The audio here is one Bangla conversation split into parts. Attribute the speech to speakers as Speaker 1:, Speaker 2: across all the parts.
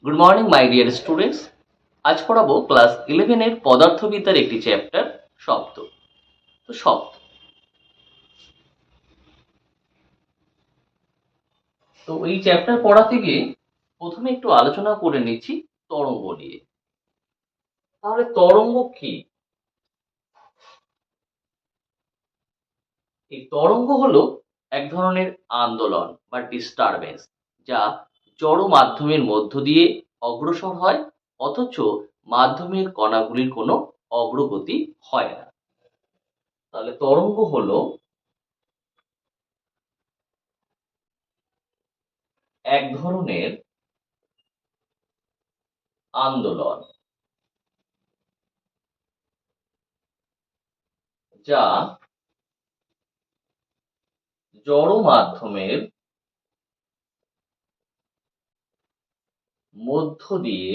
Speaker 1: Good morning my dear students. আজ পড়াবো ক্লাস 11-এর পদার্থবিদ্যার একটি চ্যাপ্টার শব্দ। তো শব্দ, তো এই চ্যাপ্টার পড়াতে গিয়ে প্রথমে একটু আলোচনা করে নিচ্ছি তরঙ্গ নিয়ে। তাহলে তরঙ্গ কি? এই তরঙ্গ হলো এক ধরনের আন্দোলন বা ডিস্টারবেন্স, যা জড় মাধ্যমের মধ্য দিয়ে অগ্রসর হয়, অথচ মাধ্যমের কণাগুলির কোনো অগ্রগতি হয় না। তাহলে তরঙ্গ হলো এক ধরনের আন্দোলন, যা জড় মাধ্যমের মধ্য দিয়ে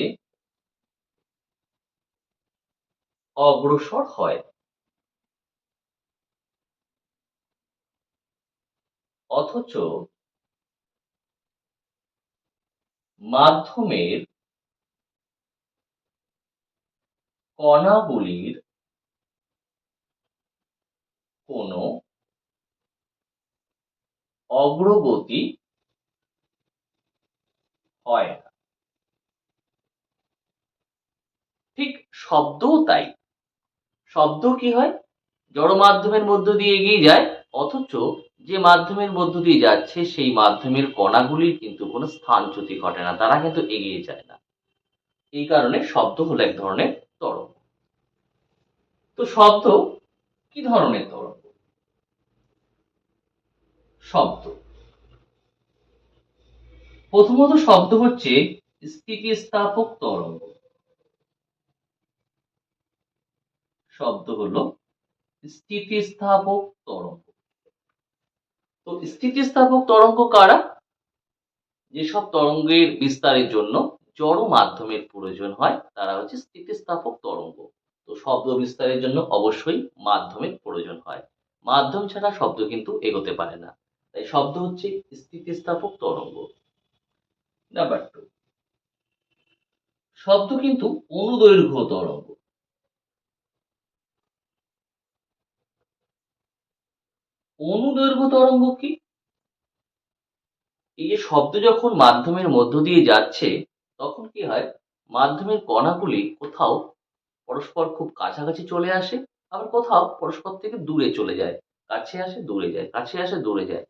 Speaker 1: অগ্রসর হয়, অথচ মাধ্যমের কণাগুলির কোনো অগ্রগতি হয় না। ঠিক শব্দও তাই। শব্দ কি হয়? জড় মাধ্যমের মধ্য দিয়ে এগিয়ে যায়, অথচ যে মাধ্যমের মধ্য দিয়ে যাচ্ছে সেই মাধ্যমের কণাগুলির কিন্তু কোনো স্থানচ্যুতি ঘটে না, তারা কিন্তু এগিয়ে যায় না। এই কারণে শব্দ হলো এক ধরনের তরঙ্গ। তো শব্দ কি ধরনের তরঙ্গ? শব্দ, প্রথমত শব্দ হচ্ছে স্থিতিস্থাপক তরঙ্গ। শব্দ হলো স্থিতিস্থাপক তরঙ্গ। তো স্থিতিস্থাপক তরঙ্গ কারা? যেসব তরঙ্গের বিস্তারের জন্য জড় মাধ্যমের প্রয়োজন হয় তারা হচ্ছে স্থিতিস্থাপক তরঙ্গ। তো শব্দ বিস্তারের জন্য অবশ্যই মাধ্যমের প্রয়োজন হয়। মাধ্যম ছাড়া শব্দ কিন্তু এগোতে পারে না। তাই শব্দ হচ্ছে স্থিতিস্থাপক তরঙ্গ। নাম্বার 2, শব্দ কিন্তু অনুদৈর্ঘ্য তরঙ্গ। অনুদৈর্ঘ্য তরঙ্গ কি? এই যে শব্দ যখন মাধ্যমের মধ্য দিয়ে যাচ্ছে, তখন কি হয়, মাধ্যমের কণাগুলি কোথাও পরস্পর খুব কাছাকাছি চলে আসে, আবার কোথাও পরস্পর থেকে দূরে চলে যায়, কাছে আসে দূরে যায়, কাছে আসে দূরে যায়।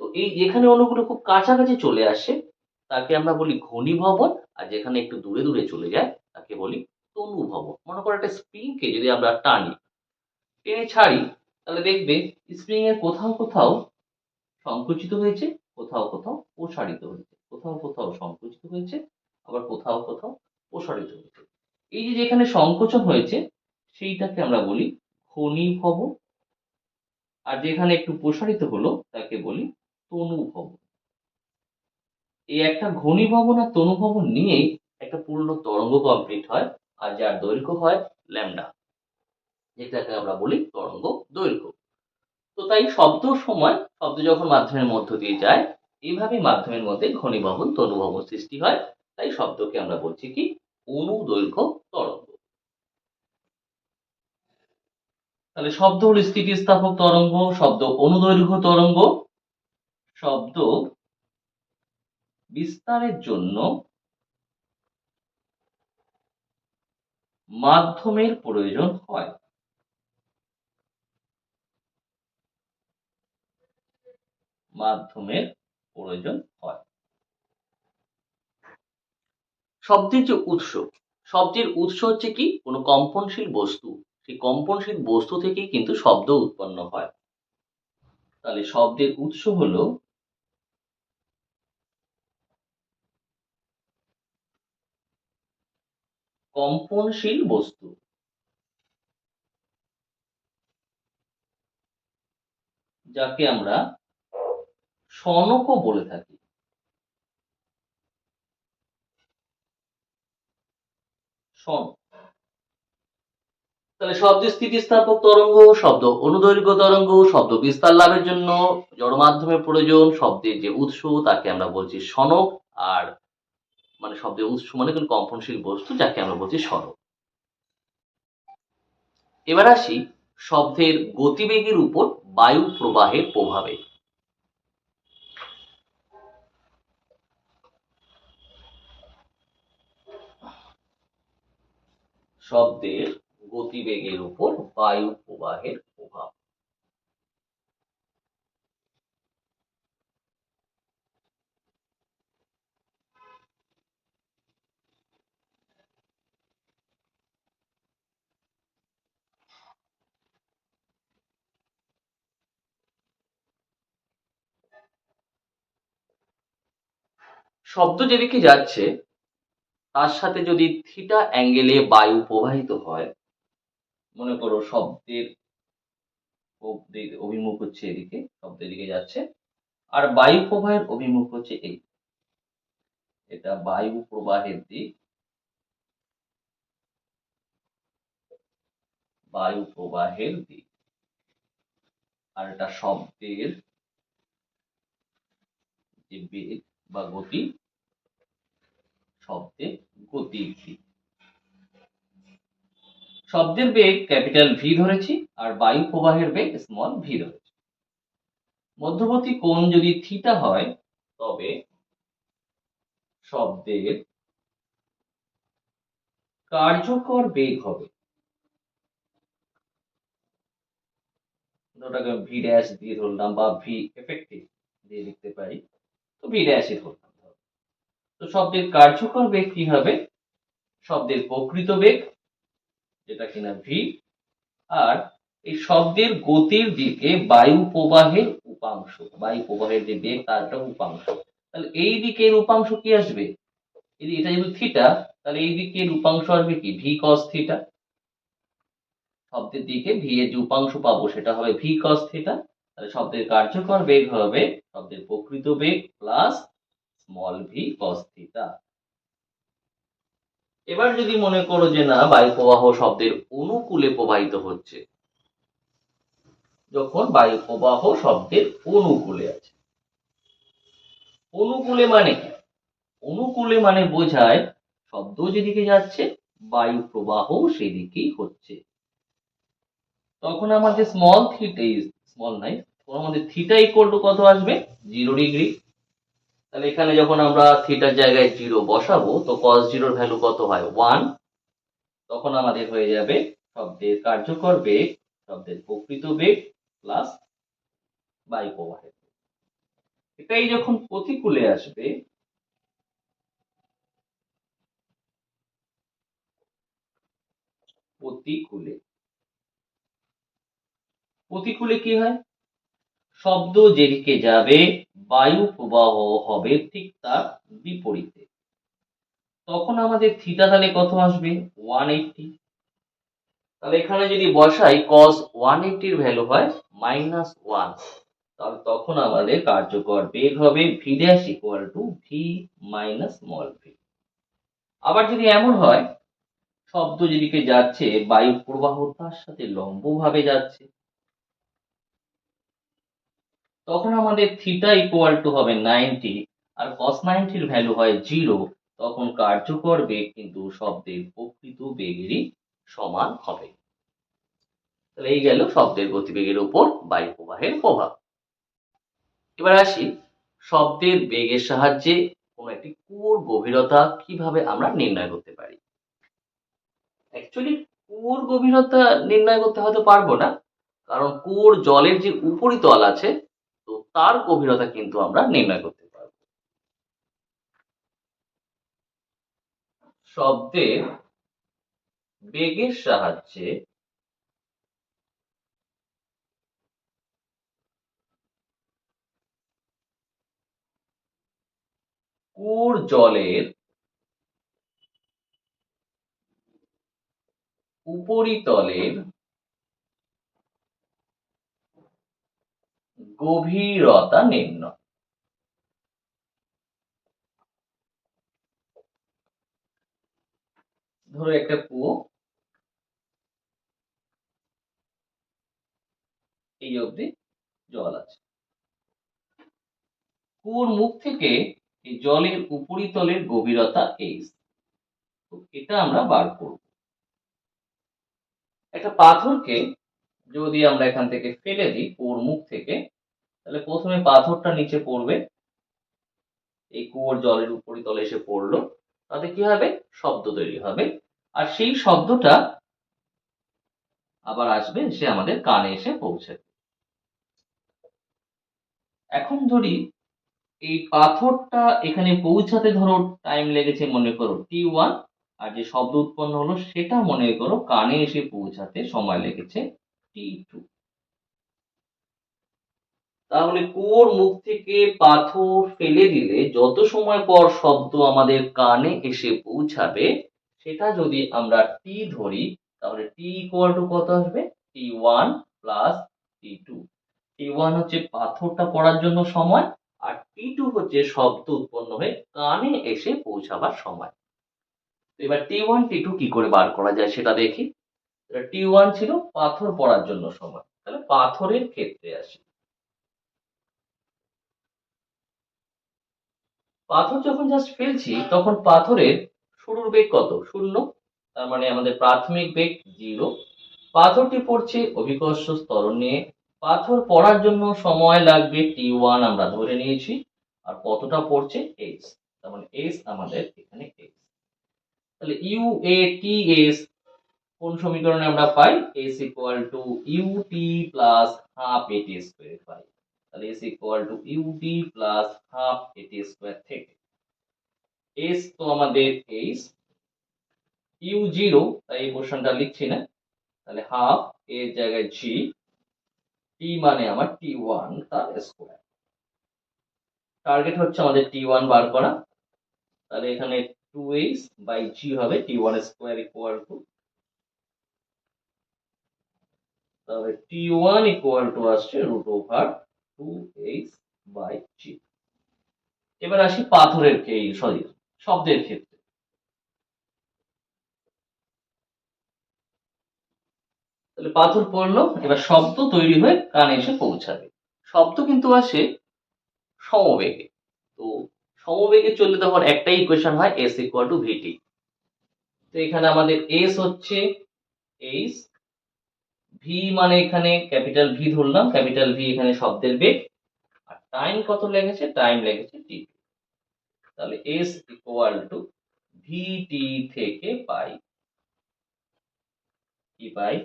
Speaker 1: তো এই যেখানে অণুগুলো খুব কাছাকাছি চলে আসে তাকে আমরা বলি ঘনীভবন, আর যেখানে একটু দূরে দূরে চলে যায় তাকে বলি তনুভবন। মনে করো একটা স্প্রিংকে যদি আমরা টানি, টেনে ছাড়ি, তাহলে দেখবে স্প্রিং এর কোথাও কোথাও সংকুচিত হয়েছে, কোথাও কোথাও প্রসারিত হয়েছে, কোথাও কোথাও সংকুচিত হয়েছে, আবার কোথাও কোথাও প্রসারিত হয়েছে। এই যে যেখানে সংকোচন হয়েছে সেইটাকে আমরা বলি ঘনীভবন, আর যেখানে একটু প্রসারিত হলো তাকে বলি তনুভবন। এই একটা ঘনীভবন আর তনুভবন নিয়েই একটা পূর্ণ তরঙ্গ কমপ্লিট হয়, আর যার দৈর্ঘ্য হয় ল্যামডা, যেটাকে আমরা বলি তরঙ্গ দৈর্ঘ্য। তো তাই শব্দর সময় শব্দ যখন মাধ্যমের মধ্য দিয়ে যায়, এইভাবেই মাধ্যমের মধ্যে ঘনীভবন তনুভবন সৃষ্টি হয়। তাই শব্দকে আমরা বলছি কি অনুদৈর্ঘ্য তরঙ্গ। তাহলে শব্দ হল স্থিতিস্থাপক তরঙ্গ, শব্দ অনুদৈর্ঘ্য তরঙ্গ। শব্দ বিস্তারের জন্য মাধ্যমের প্রয়োজন হয়। মাধ্যমের প্রয়োজন হয়। শব্দের যে উৎস, শব্দের উৎস হচ্ছে কি কোনো কম্পনশীল বস্তু, সেই কম্পনশীল বস্তু থেকেই কিন্তু শব্দ উৎপন্ন হয়। তাহলে শব্দের উৎস হলো কম্পনশীল বস্তু, যাকে আমরা সনকও বলে থাকি। সনক। তাহলে শব্দ স্থিতিস্থাপক তরঙ্গ, শব্দ অনুদৈর্ঘ্য তরঙ্গ, শব্দ বিস্তার লাভের জন্য জড় মাধ্যমের প্রয়োজন, শব্দের যে উৎস তাকে আমরা বলছি সনক, আর মানে শব্দের উৎস মানে কোনো কম্পনশীল বস্তু যাকে আমরা বলছি সরণ। এবার আসি শব্দের গতিবেগের উপর বায়ু প্রবাহের প্রভাবে। শব্দের গতিবেগের উপর বায়ু প্রবাহের প্রভাব। শব্দ যেদিকে যাচ্ছে তার সাথে যদি থিটা অ্যাঙ্গেলে বায়ু প্রবাহিত হয়, মনে করো শব্দের অভিমুখ হচ্ছে এদিকে, শব্দের দিকে যাচ্ছে, আর বায়ু প্রবাহের অভিমুখ হচ্ছে এই, এটা বায়ু প্রবাহের দিক, বায়ু প্রবাহের দিক, আর এটা শব্দের যে বেগ বা গতি, শব্দের গতির দিক। শব্দের বেগ ক্যাপিটাল ভি ধরেছি আর বায়ু প্রবাহের বেগ স্মল ভি ধরেছি। মধ্যবর্তী কোণ যদি থিটা হয় তবে শব্দের কার্যকর বেগ হবে, ওটাকে ভি ড্যাশ দিয়ে ধরলাম বা ভি এফেক্টিভ দিয়ে লিখতে পারি, তো ভি ড্যাশই ধরলাম। তো শব্দের কার্যকর বেগ কি হবে? শব্দের প্রকৃত বেগ যেটা কিনা ভি, আর এই শব্দের গতির দিকে বায়ু প্রবাহের উপাংশ, বায়ু প্রবাহের যে বেগ তার একটা উপাংশ। তাহলে এই দিকের উপাংশ কি আসবে? এটা যেহেতু থিটা, তাহলে এই দিকের উপাংশ আসবে কি? V cos theta. শব্দের দিকে ভি এর যে উপাংশ পাবো সেটা হবে ভি কস থিটা। তাহলে শব্দের কার্যকর বেগ হবে শব্দের প্রকৃত বেগ plus small v cos theta. এবার যদি মনে করো যে না, বায়ু প্রবাহ শব্দের অনুকূলে প্রবাহিত হচ্ছে, যখন বায়ু প্রবাহ শব্দের অনুকূলে আছে, অনুকূলে মানে কি? অনুকূলে মানে বোঝায় শব্দ যেদিকে যাচ্ছে বায়ু প্রবাহ সেদিকেই হচ্ছে। তখন আমাদের স্মল থিটা, স্মল নাই, তখন আমাদের থিটা ইকুয়াল টু কত আসবে? 0 ডিগ্রি। তাহলে এখানে যখন আমরা থিটার জায়গায় 0 বসাবো তো cos 0 এর ভ্যালু কত হয়? 1। তখন আমাদের হয়ে যাবে শব্দের কার্যকর বেগ, শব্দের প্রকৃত বেগ প্লাস বায়ু প্রবাহের। এটাই যখন প্রতিকূলে আসবে, প্রতিকূলে, প্রতিকূলে কি হয়? শব্দ যেদিকে যাবে বায়ু প্রবাহ হবে ঠিক তার বিপরীতে। তখন আমাদের থিটা তাহলে কত আসবে? 180। তাহলে এখানে যদি বসাই cos 180 এর ভ্যালু হয় -1, তাহলে তখন আমাদের কার্যকর বেগ হবে V dash equal to V minus small V. আবার যদি এমন হয় শব্দ যেদিকে যাচ্ছে বায়ু প্রবাহ তার সাথে লম্বভাবে যাচ্ছে, তখন আমাদের থিটা ইকুয়াল টু হবে 90 আর cos 90 এর ভ্যালু হয় 0। তখন কার্যকর বেগ কিন্তু শব্দের প্রকৃত বেগেরই সমান হবে। তাহলে এই গেল শব্দের গতিবেগের উপর বায়ু প্রবাহের প্রভাব। এবার আসি শব্দের বেগের সাহায্যে কোন একটি কুয়োর গভীরতা কিভাবে আমরা নির্ণয় করতে পারি। অ্যাকচুয়ালি কুয়োর গভীরতা নির্ণয় করতে হয়তো পারবো না, কারণ কুয়োর জলের যে উপরিতল আছে তো তার গভীরতা কিন্তু আমরা নির্ণয় করতে পারবো। শব্দের বেগের সাহায্যে কুয়োর জলের উপরিতলের গভীরতা নির্ণয়। ধরো একটা কুয়ো, এই অবধি জল আছে, কুয়োর মুখ থেকে এই জলের উপরিতলের গভীরতা h। তো এটা আমরা বার করব। একটা পাথরকে যদি আমরা এখান থেকে ফেলে দিই কুয়োর মুখ থেকে, তাহলে প্রথমে পাথরটা নিচে পড়বে, এই কুয়োর জলের উপরিতলে এসে পড়লো, তাতে কি হবে, শব্দ তৈরি হবে, আর সেই শব্দটা আবার আসবে, সে আমাদের কানে এসে পৌঁছাবে। এখন ধরি এই পাথরটা এখানে পৌঁছাতে ধরো টাইম লেগেছে মনে করো t1, আর যে শব্দ উৎপন্ন হলো সেটা মনে করো কানে এসে পৌঁছাতে সময় লেগেছে t2। তাহলে কুয়োর মুখ থেকে পাথর ফেলে দিলে যত সময় পর শব্দ আমাদের কানে এসে পৌঁছাবে, সেটা যদি আমরা t ধরি, তাহলে t ইকুয়াল টু কত আসবে, t1 প্লাস t2। t1 হচ্ছে পাথরটা পড়ার জন্য সময়, আর t2 হচ্ছে শব্দ উৎপন্ন হয়ে কানে এসে পৌঁছাবার সময়। এবার t1 t2 কি করে বার করা যায় সেটা দেখি। t1 ছিল পাথর পড়ার জন্য সময়, তাহলে পাথরের ক্ষেত্রে আসি। পাথর যখন জাস্ট ফেলছি তখন পাথরের শুরুর বেগ কত, 0, তার মানে আমাদের প্রাথমিক বেগ 0। পাথরটি পড়ছে অভিকর্ষ ত্বরণ নিয়ে, পাথর পড়ার জন্য সময় লাগবে t1 আমরা ধরে নিয়েছি, আর কতটা পড়ছে h, তার মানে h আমাদের এখানে h। তাহলে u a t s কোন সমীকরণে আমরা পাই, s equal to ut plus half at square পাই। তাহলে s equal to ut plus half at square থেকে s তো আমাদের h, u0 তাই এই পোর্শনটা লিখছি না, তাহলে হাফ এর জায়গায় g, t মানে আমার t1 তার স্কয়ার। টার্গেট হচ্ছে আমাদের t1 বার করা, তাহলে এখানে 2h বাই g হবে, t1 স্কয়ার ইকুয়াল টু, তাহলে t1 ইকুয়াল টু আসছে root over 2h by g। এবার আসি পাথরের শব্দের ক্ষেত্রে। তাহলে পাথর পড়লো, এবার শব্দ তৈরি হয়ে কানে এসে পৌঁছাবে। শব্দ কিন্তু আসে সমবেগে, তো সমবেগে চললে তখন একটাই ইকুয়েশন হয়, s ইকুয়াল টু vt। তো এখানে আমাদের s হচ্ছে h, v মানে এখানে ক্যাপিটাল v ধরলাম, ক্যাপিটাল v এখানে শব্দের বেগ, আর টাইম কত লেগেছে, টাইম লেগেছে t। তাহলে s ইকুয়াল টু vt থেকে পাই, কি পাই,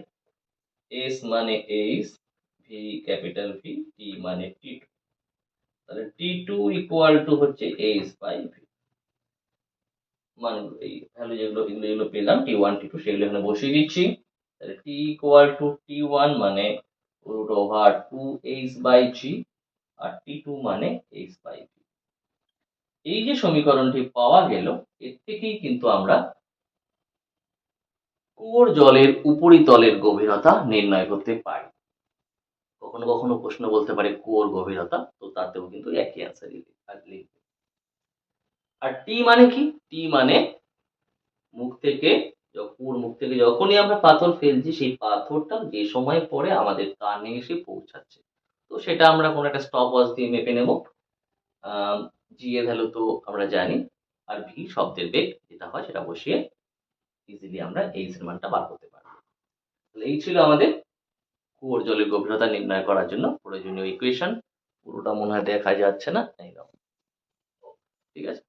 Speaker 1: s মানে h, v capital v, t মানে t2। তাহলে t2 ইকুয়াল টু হচ্ছে h বাই v। মানে এই ভ্যালু যেগুলো পেলাম t1 t2 সেগুলো এখানে বসিয়ে দিচ্ছি। তাহলে t ইকুয়াল টু t1 মানে root over 2h by g, আর t2 মানে h বাই v। এই যে সমীকরণটি পাওয়া গেল, এর থেকেই কিন্তু আমরা কুয়োর জলের উপরিতলের গভীরতা নির্ণয় করতে পারি। কখনো কখনো প্রশ্ন বলতে পারে কুয়োর গভীরতা, তো তাতেও কিন্তু একই অ্যান্সার লিখবে। আর টি মানে কি, টি মানে কুয়োর মুখ থেকে যখনই আমরা পাথর ফেলছি, সেই পাথরটা যে সময় পরে আমাদের কানে এসে পৌঁছাচ্ছে, তো সেটা আমরা কোনো একটা স্টপ ওয়াচ দিয়ে মেপে নেব। জি এর ভ্যালু তো আমরা জানি, আর ভি শব্দের বেগ যেটা হয় সেটা বসিয়ে ইজিলি আমরা এইচ এর মানটা বার করতে পারবো। তাহলে এই ছিল আমাদের কুয়োর জলের গভীরতা নির্ণয় করার জন্য প্রয়োজনীয় ইকুয়েশন। পুরোটা মনে হয় দেখা যাচ্ছে না, এই নাও, ঠিক আছে।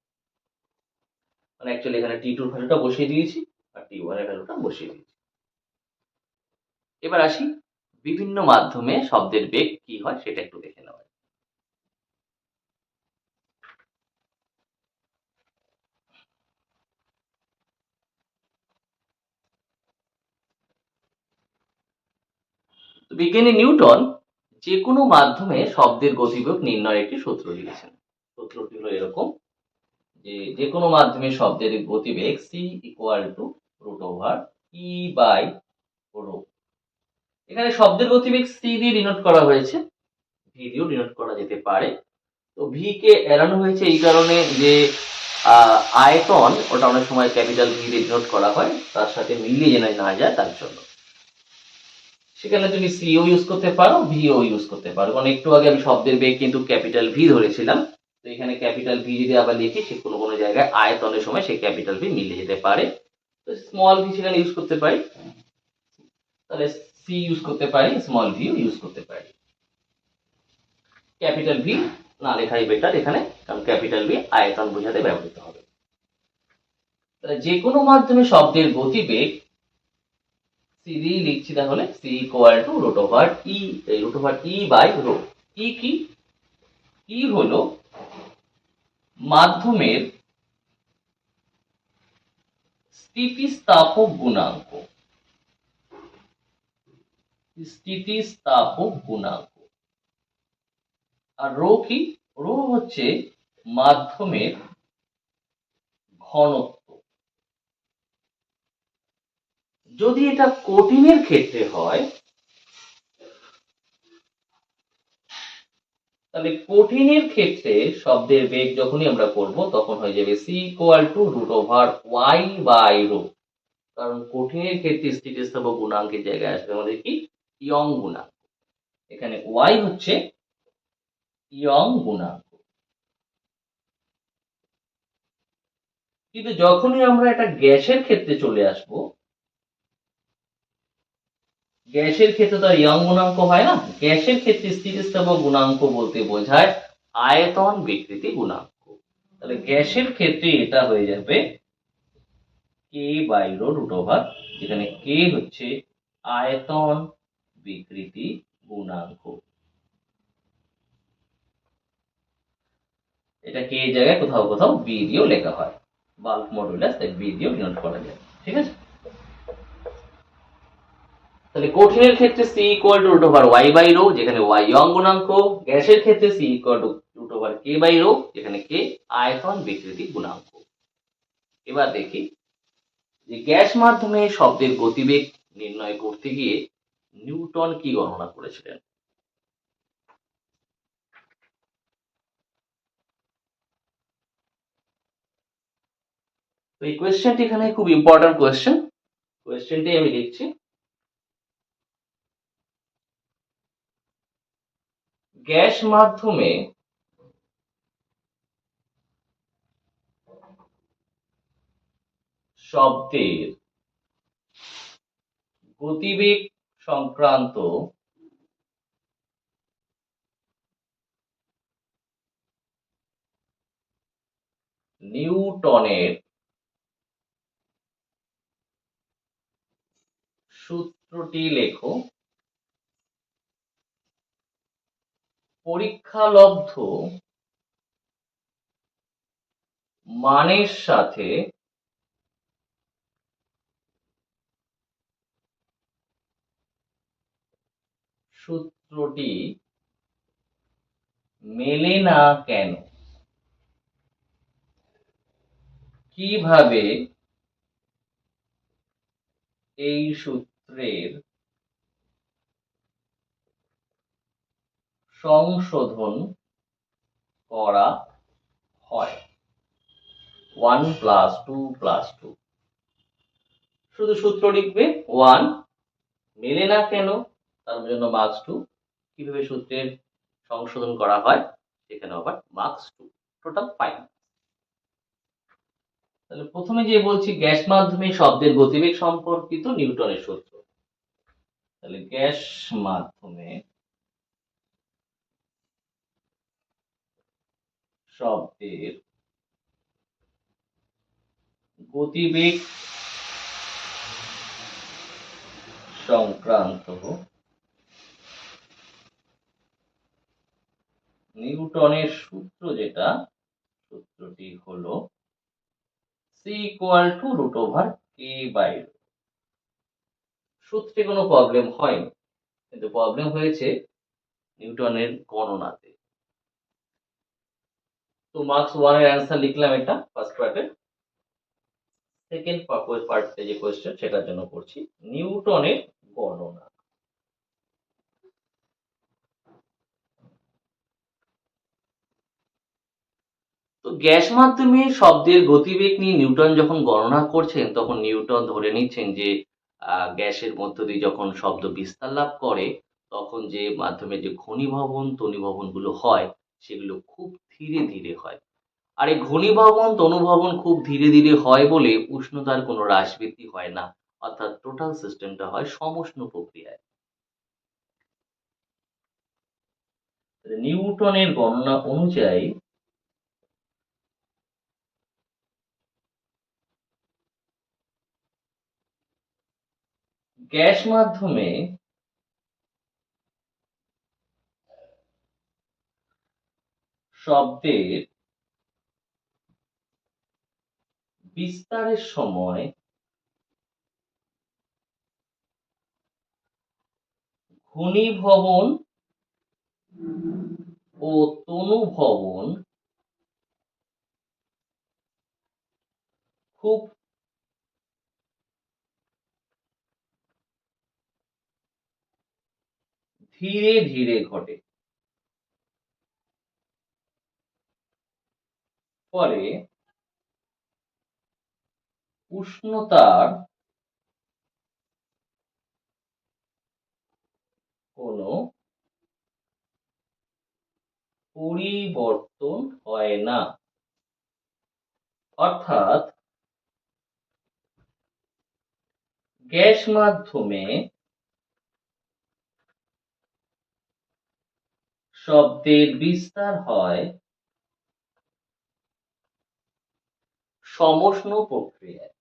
Speaker 1: মানে অ্যাকচুয়ালি এখানে t2 এর ভ্যালুটা বসিয়ে দিয়েছি, আর t1 এর ভ্যালুটা বসিয়ে দিয়েছি। এবার আসি বিভিন্ন মাধ্যমে শব্দের বেগ কি হয় সেটা একটু দেখে নেওয়া। বিজ্ঞানী নিউটন যে কোনো মাধ্যমে শব্দের গতিবেগ নির্ণয়ের একটি সূত্র দিয়েছেন। সূত্রটি হলো এরকম, যে কোনো মাধ্যমে শব্দের গতিবেগ c equal to root over e by rho. এখানে শব্দের গতিবেগ c দিয়ে ডিনোট করা হয়েছে, v দিয়েও ডিনোট করা যেতে পারে। তো v কে এড়ানো হয়েছে এই কারণে যে আয়তন ওটা অনেক সময় ক্যাপিটাল ভি দিয়ে ডিনোট করা হয়, তার সাথে মিলিয়ে যেন না যায় তার জন্য। সেখানে তুমি সিও ইউজ করতে পারো, ভিও ইউজ করতে পারো, কারণ একটু আগে আমি শব্দের বেগ কিন্তু ক্যাপিটাল ভি ধরেছিলাম, তো এখানে ক্যাপিটাল ভি যদি আবার লিখি, সে কোনো কোনো জায়গায় আয়তনের সময় সেই ক্যাপিটাল ভি মিলে যেতে পারে। তো স্মল ভি সেখানে ইউজ করতে পারি, তাহলে সি ইউজ করতে পারি, স্মল ভিও ইউজ করতে পারি। ক্যাপিটাল ভি না লেখাই বেটার এখানে, কারণ ক্যাপিটাল ভি আয়তন বোঝাতে ব্যবহৃত হবে। তাহলে যে কোনো মাধ্যমে শব্দের গতিবেগ সি দিয়ে লিখছি, তাহলে c equal to root over e by rho. E কি? ই হলো মাধ্যমের স্থিতিস্থাপক গুণাঙ্ক। স্থিতিস্থাপক গুণাঙ্ক। আর রো কি? রো হচ্ছে মাধ্যমের ঘনত্ব। যদি এটা কঠিনের ক্ষেত্রে হয়, তাহলে কঠিনের ক্ষেত্রে শব্দের বেগ যখনই আমরা করব, তখন হয়ে যাবে C equal to root over Y by rho. কারণ কঠিনের ক্ষেত্রে স্থিতিস্থাপক গুণাঙ্কের জায়গায় আসবে আমাদের কি? ইয়ং গুণাঙ্ক। এখানে ওয়াই হচ্ছে ইয়ং গুণাঙ্ক। কিন্তু যখনই আমরা এটা গ্যাসের ক্ষেত্রে চলে আসব, গ্যাসের ক্ষেত্রে তো আর ইয়ং গুণাঙ্ক হয় না। গ্যাসের ক্ষেত্রে স্থিতিস্থাপক গুণাঙ্ক বলতে বোঝায় আয়তন বিকৃতি গুণাঙ্ক। তাহলে গ্যাসের ক্ষেত্রে এটা হয়ে যাবে কে বাই রো রুট ওভার, যেখানে কে হচ্ছে আয়তন বিকৃতি গুণাঙ্ক। এটা কে জায়গায় কোথাও কোথাও বি দিয়েও লেখা হয়, বাল্ক মডুলাস, তাই বি দিয়েও ডিনোট করা যায়। ঠিক আছে, তাহলে কঠিনের ক্ষেত্রে C equal to root over Y by rho, যেখানে ওয়াই ইয়ং গুণাঙ্ক। গ্যাসের ক্ষেত্রে C equal to root over K by rho, যেখানে কে আয়তন বিকৃতি গুণাঙ্ক। এবার দেখি যে গ্যাস মাধ্যমে শব্দের গতিবেগ নির্ণয় করতে গিয়ে নিউটন কি গণনা করেছিলেন। তো এই কোয়েশ্চেনটি এখানে খুব ইম্পর্টেন্ট কোয়েশ্চেন। কোয়েশ্চেনটি আমি লিখছি, গ্যাস মাধ্যমে শব্দের গতিবেগ সংক্রান্ত নিউটনের সূত্রটি লেখো। পরীক্ষালব্ধ মানের সাথে সূত্রটি মেলে না কেন? কিভাবে এই সূত্রের সংশোধন করা হয়? 1 + 2 + 2, শুধু সূত্র লিখবে 1, মেলে না কেন তার জন্য মার্কস 2, কিভাবে সূত্রের সংশোধন করা হয় সেখানে আবার মার্কস 2, টোটাল 5। তাহলে প্রথমে যে বলছি গ্যাস মাধ্যমে শব্দের গতিবেগ সম্পর্কিত নিউটনের সূত্র। তাহলে গ্যাস মাধ্যমে শব্দের গতিবেগ সংক্রান্ত নিউটনের সূত্র, যেটা সূত্রটি হলো C equal to root over K by rho. সূত্রে কোনো প্রবলেম হয়নি, কিন্তু প্রবলেম হয়েছে নিউটনের গণনাতে। তো মার্কস 1 এর অ্যান্সার লিখলাম এটা ফার্স্ট পার্টে। সেকেন্ড পার্টে যে কোয়েশ্চেন সেটার জন্য করছি নিউটনের গণনা। তো গ্যাস মাধ্যমে শব্দের গতিবেগ নিয়ে নিউটন যখন গণনা করছেন, তখন নিউটন ধরে নিচ্ছেন যে গ্যাসের মধ্য দিয়ে যখন শব্দ বিস্তার লাভ করে, তখন যে মাধ্যমে যে ঘনীভবন তনীভবন গুলো হয়, সেগুলো খুব ধীরে ধীরে হয়। আর এই ঘনীভবন তনুভবন খুব ধীরে ধীরে হয় বলে উষ্ণতার কোনো হ্রাস বৃদ্ধি হয় না, অর্থাৎ টোটাল সিস্টেমটা হয় সমুষ্ণ প্রক্রিয়ায়। নিউটনের গণনা অনুযায়ী গ্যাস মাধ্যমে শব্দের বিস্তারের সময় ঘনীভবন ও তনুভবন খুব ধীরে ধীরে ঘটে। ফলে উষ্ণতার কোনো পরিবর্তন হয় না। অর্থাৎ গ্যাস মাধ্যমে শব্দের বিস্তার হয় সমষ্ণ প্রক্রিয়ায়।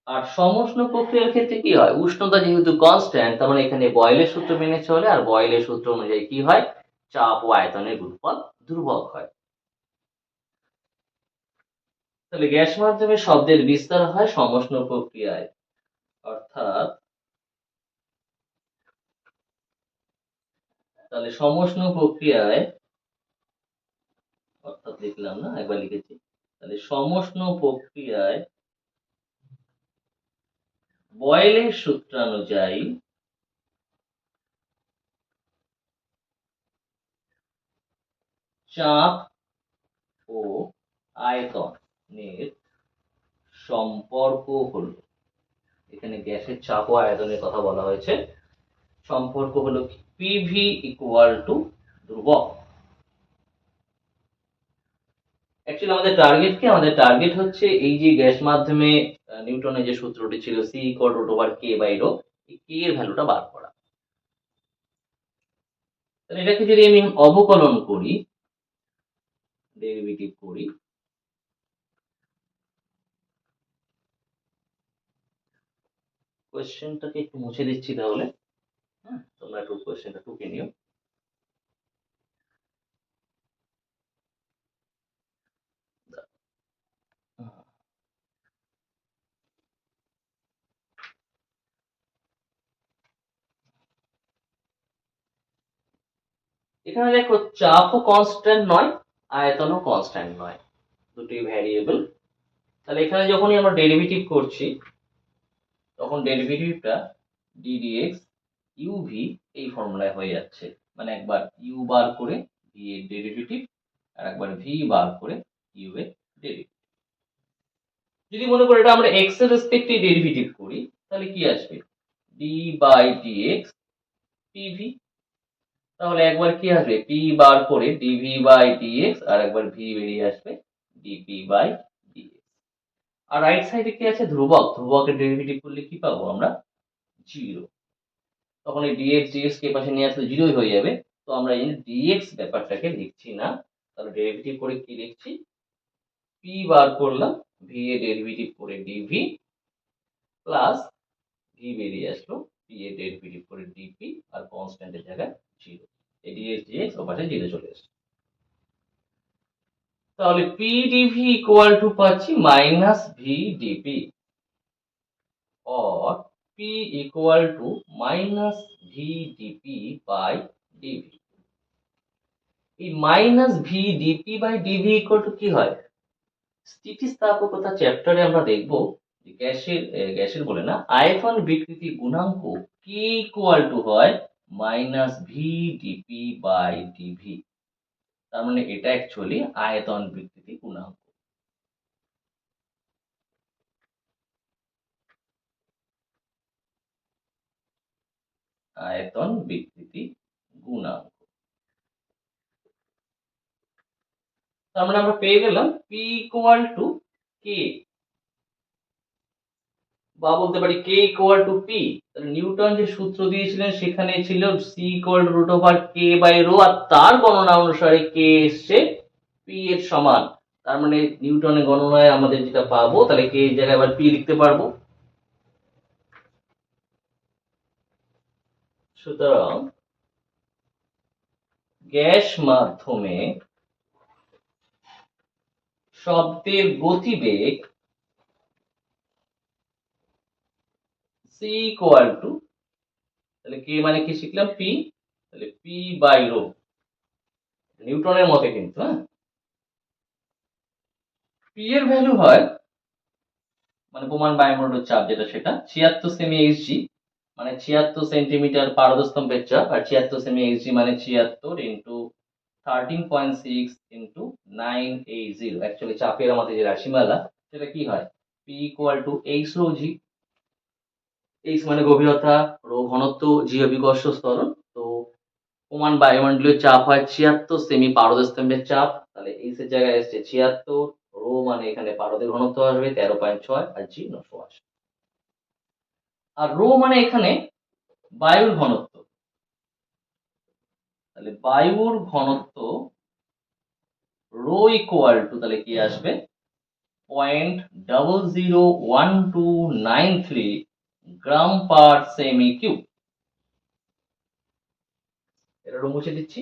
Speaker 1: আর সমষ্ণ প্রক্রিয়ার ক্ষেত্রে কি হয়, উষ্ণতা যেহেতু কনস্ট্যান্ট, তার মানে এখানে বয়েলের সূত্র মেনে চলে, আর বয়েলের সূত্র অনুযায়ী কি হয়, চাপ ও আয়তনের গুণফল ধ্রুবক হয়। তাহলে গ্যাস মাধ্যমে শব্দের বিস্তার হয় সমষ্ণ প্রক্রিয়ায়, অর্থাৎ তাহলে সমষ্ণ প্রক্রিয়ায়, অর্থাৎ লিখলাম না, একবার লিখেছি, তাহলে সমষ্ণ প্রক্রিয়ায় বয়েলের সূত্রানুযায়ী চাপ ও আয়তনের সম্পর্ক হলো, এখানে গ্যাসের চাপ ও আয়তনের কথা বলা হয়েছে, সম্পর্ক হলো পিভি ইকুয়াল টু ধ্রুবক। অ্যাকচুয়ালি আমাদের টার্গেট হচ্ছে এই যে গ্যাস মাধ্যমে নিউটনের যে সূত্রটি ছিল C equal root over K by rho, এই কে এর ভ্যালুটা বার করা। তাহলে এটাকে যদি আমি অবকলন করি, ডেরিভেটিভ করি, কোয়েশ্চেনটাকে একটু মুছে দিচ্ছি তাহলে, হ্যাঁ তোমরা একটু কোয়েশ্চেনটা টুকে নিও। এখানে দেখো চাপও কনস্ট্যান্ট নয়, আয়তনও কনস্ট্যান্ট নয়, দুটি ভ্যারিয়েবল। তাহলে এখানে যখনই আমরা ডেরিভেটিভ করছি, তখন ডেরিভেটিভটা ডিডিএক্স ইউভি এই ফর্মুলায় হয়ে যাচ্ছে, মানে একবার ইউ বার করে ভি এর ডেরিভেটিভ, আর একবার ভি বার করে ইউ এর ডেরিভেটিভ। যদি মনে করি এটা আমরা এক্স এর রেসপেক্টে ডেরিভেটিভ করি, তাহলে কি আসবে, ডি বাই ডিএক্স পিভি। তাহলে একবার কি আসবে, পি বার করে ডিভি বাই ডিএক্স, আর একবার ভি বেরিয়ে আসবে ডিপি বাই ডিএক্স। আর রাইট সাইডে কি আছে, ধ্রুবক, ধ্রুবকের ডেরিভেটিভ করলে কি পাবো আমরা, 0। তখন এই ডিএক্স ডিএক্স কে পাশে নিয়ে আসলে 0ই হয়ে যাবে। তো আমরা এই ডিএক্স ব্যাপারটাকে লিখছি না, তাহলে ডেরিভেটিভ করে কি লিখছি, পি বার করলাম, ভি এর ডেরিভেটিভ করে ডিভি প্লাস ভি বেরিয়ে আসলো, পি এর ডেরিভেটিভ করে ডিপি, আর কনস্ট্যান্টের জায়গায় 0। এই ডিএক্স ডিএক্স ও পাশে 0 চলে আসছে। তাহলে পি ডিভি ইকুয়াল টু পাচ্ছি minus V DP, or P equal to minus V dP by dV। এই minus V DP by DV equal to কি হয়, স্থিতিস্থাপকতা চ্যাপ্টারে আমরা দেখব যে গ্যাসের বলে না, আয়তন বিকৃতি গুণাঙ্ক কি ইকুয়াল টু হয় minus V DP by dV. তার মানে এটা অ্যাকচুয়ালি আয়তন বিকৃতি গুণাঙ্ক। আয়তন বিকৃতি গুণাঙ্ক। তার মানে আমরা পেয়ে গেলাম পি ইকুয়াল টু কে, বা বলতে পারি কে ইকুয়াল টু পি। তাহলে নিউটন যে সূত্র দিয়েছিলেন সেখানে ছিল C equal to root over K by rho, আর তার গণনা অনুসারে কে এসছে পি এর সমান। তার মানে নিউটনের গণনায় আমাদের যেটা পাবো, তাহলে কে এর জায়গায় আবার পি লিখতে পারবো। সুতরাং গ্যাস মাধ্যমে শব্দের গতিবেগ সি ইকুয়াল টু, তাহলে কে মানে কি শিখলাম পি, তাহলে পি বাই রো, নিউটনের মতে কিন্তু। হ্যাঁ, পি এর ভ্যালু হয় মানে প্রমাণ বায়ুমণ্ডলের চাপ যেটা, সেটা 76 সেমি এইচজি, মানে 76 সেন্টিমিটার পারদস্তম্ভের চাপ। আর 76 সেমি এইচজি মানে 76 ইন্টু 13.6 ইন্টু 980। অ্যাকচুয়ালি চাপের আমাদের যে রাশিমালা সেটা কি হয়, P equal to H rho G. H মানে গভীরতা, রো ঘনত্ব, জি অভিকর্ষ ত্বরণ। তো প্রমাণ বায়ুমণ্ডলীয় চাপ হয় 76 সেমি পারদস্তম্ভের চাপ, তাহলে এইচ এর জায়গায় এসছে 76, রো মানে এখানে পারদের ঘনত্ব আসবে 13.6, আর জি 980। আর রো মানে এখানে বায়ুর ঘনত্ব, তাহলে বায়ুর ঘনত্ব রো ইকুয়াল টু, তাহলে কি আসবে 0.001293 গ্রাম পার সেমি কিউব। এটা রো মুছে দিচ্ছি।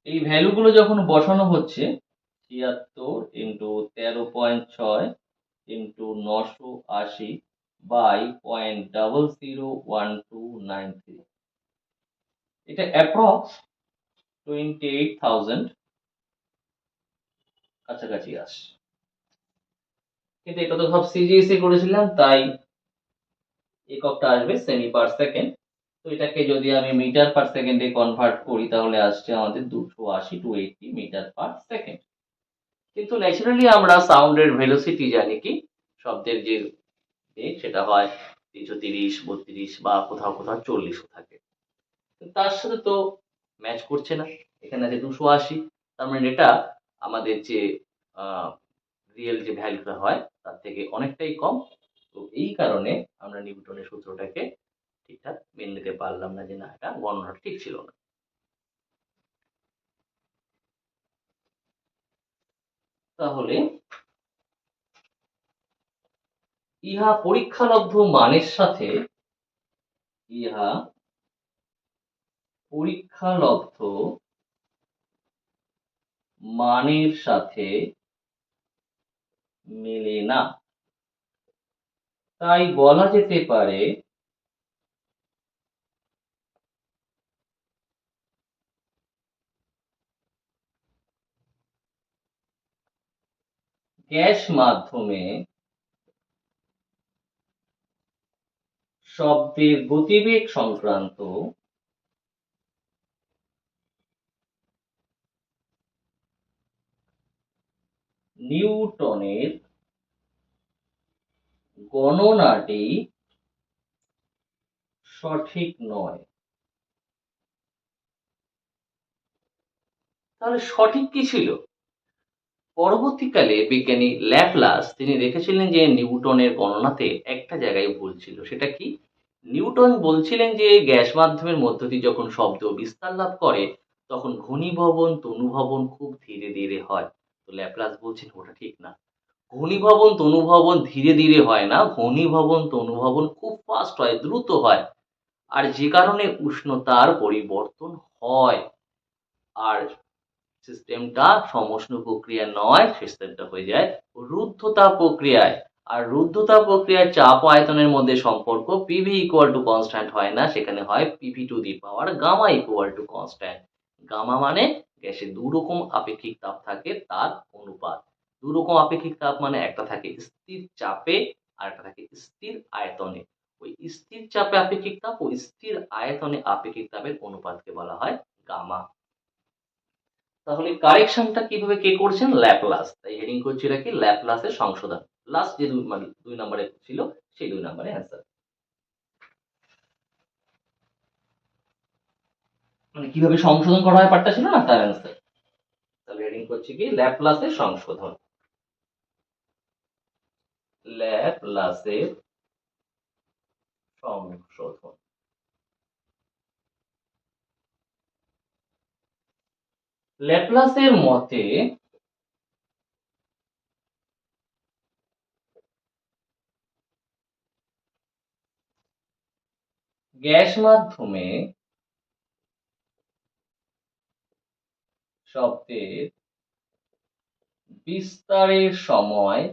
Speaker 1: এই ভ্যালুগুলো যখন বসানো হচ্ছে 76 ইন্টু 13.6 ইন্টু 980 বাই 0.001293, এটা অ্যাপ্রক্স 28,000 কাছাকাছি আসে। কিন্তু এটা তো সব সিজিএসি করেছিলাম, তাই এককটা আসবে সেমি পার সেকেন্ড। তো এটাকে যদি আমি মিটার পার সেকেন্ডে কনভার্ট করি তাহলে আসছে আমাদের 280 মিটার পার সেকেন্ড। কিন্তু ন্যাচারালি আমরা সাউন্ডের ভেলোসিটি জানি কি, শব্দের যে বেগ সেটা হয় 330, 32 বা কোথাও কোথাও 40ও থাকে। তার সাথে তো ম্যাচ করছে না, এখানে আছে 280। তার মানে এটা আমাদের যে রিয়েল যে ভ্যালুটা হয় তার থেকে অনেকটাই কম। তো এই কারণে আমরা নিউটনের সূত্রটাকে ঠিকঠাক মেনে নিতে পারলাম না, যে না, এটা গণনাটা ঠিক ছিল না। তাহলে ইহা পরীক্ষালব্ধ মানের সাথে, ইহা পরীক্ষালব্ধ মানের সাথে মেলে না। তাই বলা যেতে পারে গ্যাস মাধ্যমে শব্দের গতিবেগ সংক্রান্ত নিউটনের গণনাটি সঠিক নয়। তাহলে সঠিক কি ছিল? পরবর্তীকালে বিজ্ঞানী ল্যাপ্লাস তিনি দেখেছিলেন যে নিউটনের গণনাতে একটা জায়গায় ভুল ছিল। সেটা কি? নিউটন বলছিলেন যে গ্যাস মাধ্যমের মধ্য দিয়ে যখন শব্দ বিস্তার লাভ করে তখন ঘনীভবন তনুভবন খুব ধীরে ধীরে হয়। তো ল্যাপ্লাস বলছেন ওটা ঠিক না। ঘনীভবন তনুভবন ধীরে ধীরে হয় না, ঘনীভবন তনুভবন খুব ফাস্ট হয়, দ্রুত হয়। আর যে কারণে উষ্ণতার পরিবর্তন হয়। আর সিস্টেমটা সমষ্ণ প্রক্রিয়া নয়, সিস্টেমটা হয়ে যায় রুদ্ধতাপ প্রক্রিয়ায়। আর রুদ্ধতাপ প্রক্রিয়ায় চাপ ও আয়তনের মধ্যে সম্পর্ক পিভি ইকুয়াল টু কনস্ট্যান্ট হয় না, সেখানে হয় PV to the power gamma equal to constant. Gamma মানে গ্যাসে দুরকম আপেক্ষিক তাপ থাকে তার অনুপাত। দুরকম আপেক্ষিক তাপ মানে একটা থাকে স্থির চাপে আর একটা থাকে স্থির আয়তনে। ওই স্থির চাপে আপেক্ষিক তাপ ও স্থির আয়তনে আপেক্ষিক তাপের অনুপাতকে বলা হয় গামা। তাহলে কারেকশনটা কিভাবে কে করছেন? ল্যাপ্লাস। তাই হেডিং করছি এটা কি, ল্যাপ্লাসের সংশোধন। লাস্ট যে 2 নম্বরে ছিল সেই 2 নম্বরে অ্যান্সার। মানে কিভাবে সংশোধন করা হয় পার্টটা ছিল না, তার অ্যান্সার। তাহলে হেডিং করছি কি, ল্যাপ্লাসের সংশোধন। ল্যাপ্লাসের সংশোধন। ল্যাপ্লাসের মতে গ্যাস মাধ্যমে শব্দের বিস্তারের সময়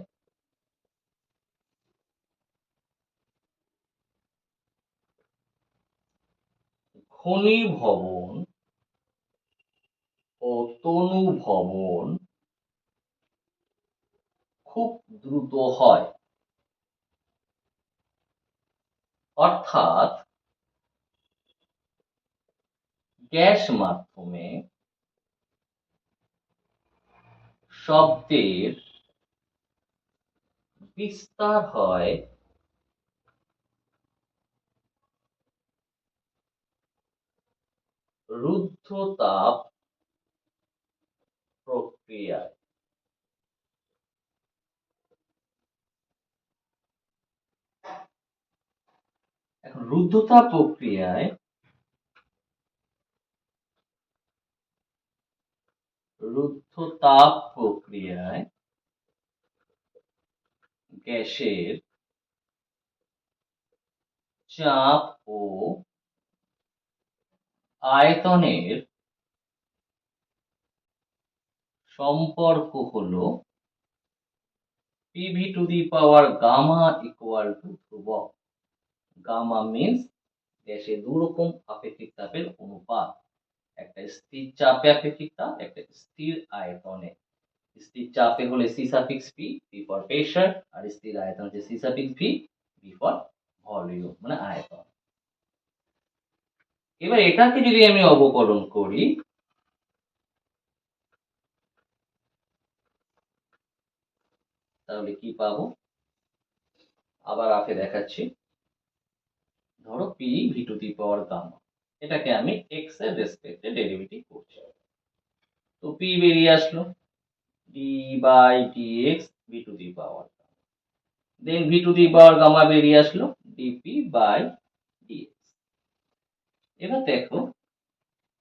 Speaker 1: ঘনীভবন ও তনুভবন খুব দ্রুত হয়। অর্থাৎ গ্যাস মাধ্যমে শব্দের বিস্তার হয় রুদ্ধতাপ প্রক্রিয়ায়। এখন রুদ্ধতাপ প্রক্রিয়ায় গ্যাসের চাপ ও আয়তনের সম্পর্ক হলো PV to the power gamma equal to ধ্রুবক। গামা মিন্স গ্যাসে দুরকম আপেক্ষিক তাপের অনুপাত, একটা স্থির চাপে আপেক্ষিক তাপ, একটা স্থির আয়তনে। স্থির চাপে হলে c suffix p, p for pressure, আর স্থির আয়তন হচ্ছে c suffix v, v for volume মানে আয়তন। এবার এটাকে যদি আমি অবকলন করি, তাহলে কি পাবো, আবার আগে দেখাচ্ছি। ধরো P V to the power gamma, এটাকে আমি এক্স এর রেসপেক্টে ডেরিভেটিভ করছি। তো পি বেরিয়ে আসলো D by D X V to the power, then V to the power gamma বেরিয়ে আসলো ডিপি বাই ডিএক্স। এবার দেখো,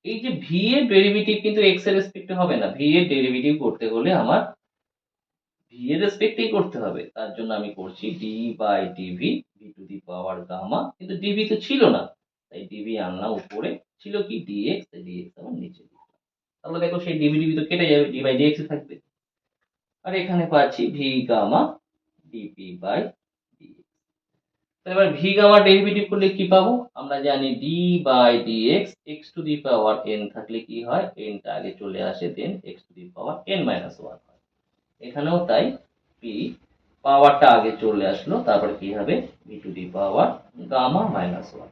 Speaker 1: এই যে ভি এর ডেরিভেটিভ কিন্তু এক্স এর রেসপেক্টে হবে না, ভি এর ডেরিভেটিভ করতে হলে আমার ভি এর রেসপেক্টেই করতে হবে। তার জন্য আমি করছি D by DV V to the power gamma, কিন্তু ডিভি তো ছিল না, তাই ডিভি আনলাম উপরে, ছিল কি ডিএক্স, তাই ডিএক্স আমার নিচে দিলাম। তাহলে দেখো সেই ডিভি ডিভি তো কেটে যাবে, ডি বাই ডিএক্স থাকবে। আর এখানে পাচ্ছি v gamma DP by dx. এবার ভি গামা ডেরিভেটিভ করলে কি পাবো, আমরা জানি d by dx, x to the power n থাকলে কি হয়, এনটা আগে চলে আসে, then x to the power n minus one হয়। এখানেও তাই, পি পাওয়ারটা আগে চলে আসলো, তারপরে কি হবে v to the power gamma minus one.